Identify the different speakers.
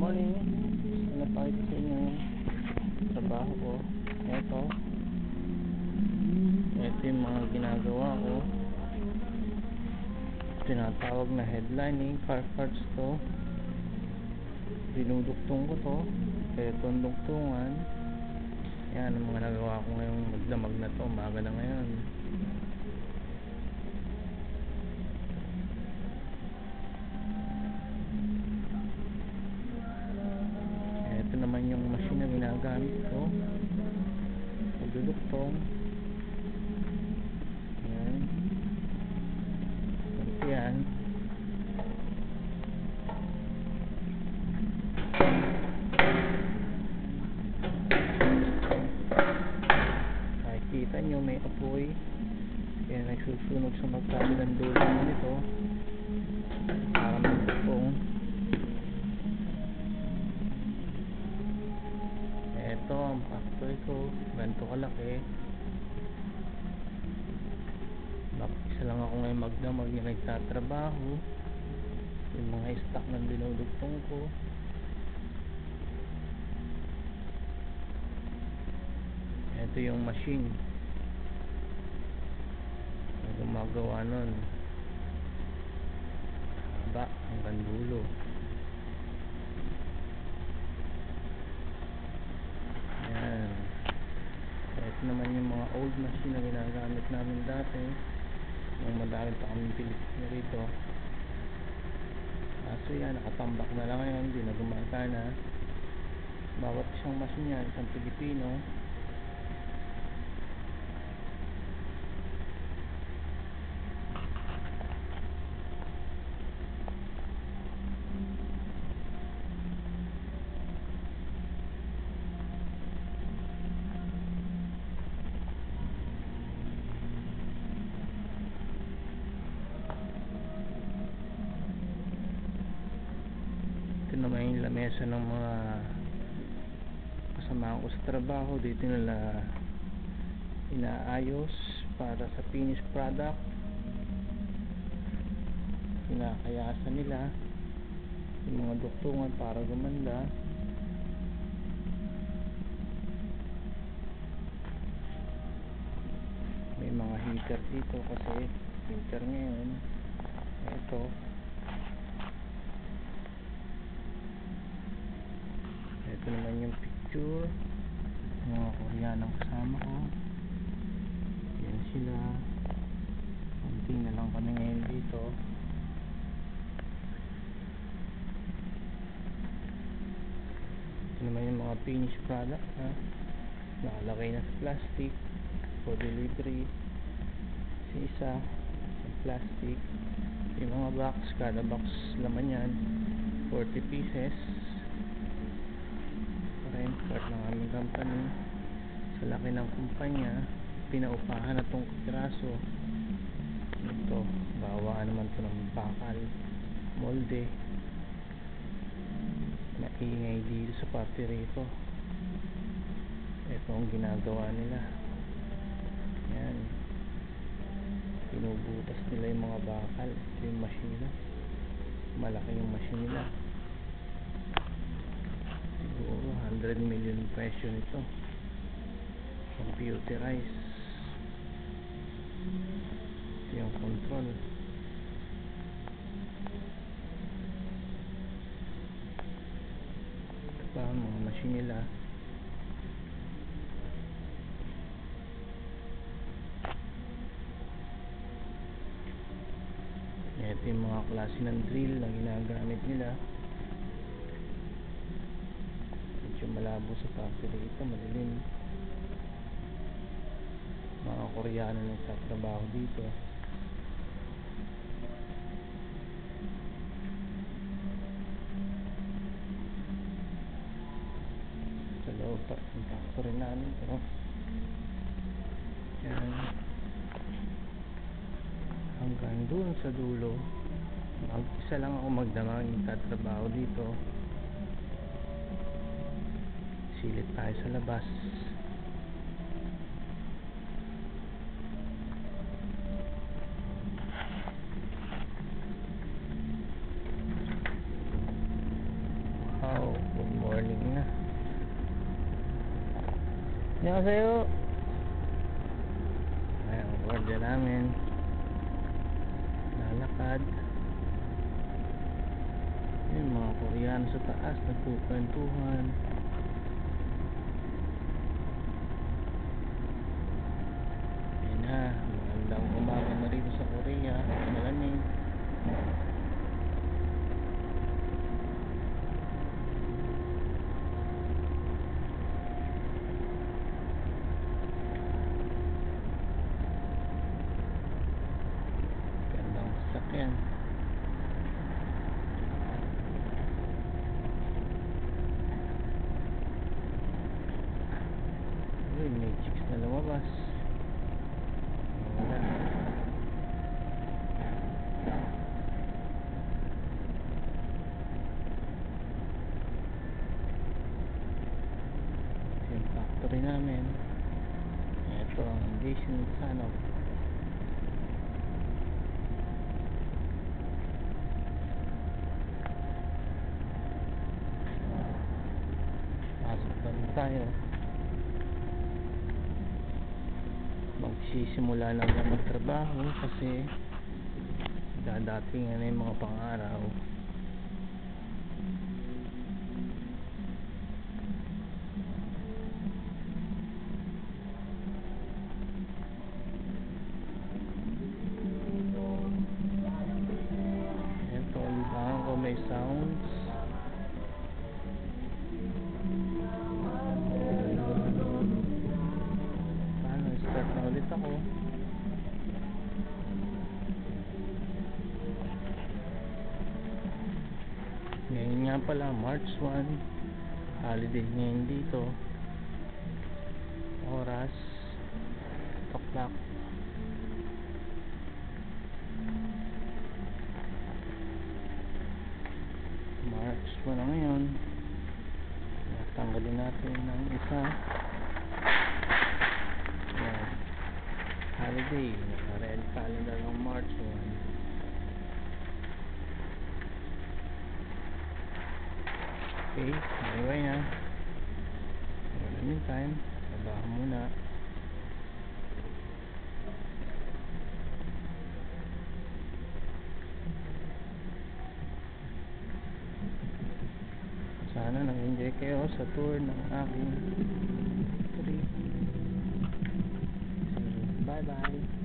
Speaker 1: morning. Napakita sa inyo yung trabaho ko. Ito yung mga ginagawa ko. Tinatawag na headlining car parts to. Dinuduktong ko to. Ito ang duktungan. Yan ang mga nagawa ko ngayong magdamag na to. Umaga na ngayon. Ito naman yung machine na ginagamit ko. Pagduduktong. Yan. Ito yan. Kita nyo may apoy, kaya nagsusunog sa magkabilang dulo nito para magdukong. Eto ang factory ko, ganito kalaki. Isa lang ako ngayon magdamag na nagtatrabaho. Yung mga stock na dinudugtong ko. Ito yung machine na gumagawa nun, haba hanggang dulo. Ayan. Ito naman yung mga old machine na ginagamit namin dati nung madami pa kami Pilipino rito. So yan, nakatambak na lang ngayon, hindi na gumagana. Bawat isang machine yan, isang Pilipino. Ito naman yung lamesa ng mga kasama ko sa trabaho. Dito nila inaayos para sa finished product. Kinakayasan nila yung mga duktungan para gumanda. May mga heater dito kasi winter ngayon. Ito naman yung picture mga Koreanong kasama ko. Yan sila. Kunti na lang kami ngayon dito. Ito naman yung mga finished product na nakalagay na sa plastic for delivery. Isa sa plastic. Yung mga box, kada box laman yan 40 pieces. Part ng aming company. Sa laki ng kumpanya, pinaupahan na itong piraso. Ito, bawaan naman ito ng bakal, molde. Maingay dito sa factory ito. Ito ang ginagawa nila. Yan, pinubutas nila yung mga bakal. Ito yung machine nila, malaki yung machine nila. 100 million presyo nito, computerized. Ito yung control. Ito pa mga machine nila. Ito yung mga klase ng drill na ginagamit nila. Malabo sa factory ito, madilim. Mga Koreano nagtatrabaho dito. Sa loob pa ng factory namin ito. Yan, hanggang dun sa dulo. Isa lang ako magdamag nagtatrabaho dito. Silit tayo sa labas. Wow. galing na. Annyeonghaseyo. Ayan, ang gwardiya namin. Lalakad. Yung mga Koreano sa taas nagkukwentuhan. Ayan na, magandang umaga na rito sa Korea. Malamig. Gandang sasakyan. Uy, may chicks na lumabas. Wala. Ito yung factory namin. Ito ang Jason Sanok. Pasok pa rin tayo. Magsisimula na lang magtrabaho kasi dadating na yung mga pang-araw. Ito, libangan ko may sounds. Paano, start na ulit ako. Ngayon nga pala, March 1, holiday ngayon dito. Oras 8 o'clock. March 1 na ngayon. Tanggalin natin ng isa. Yan. Holiday, naka-red calendar ng March 1. Okay, anyway na. For the meantime, trabaho muna. Sana nag-enjoy kayo sa tour ng aking factory. Bye bye.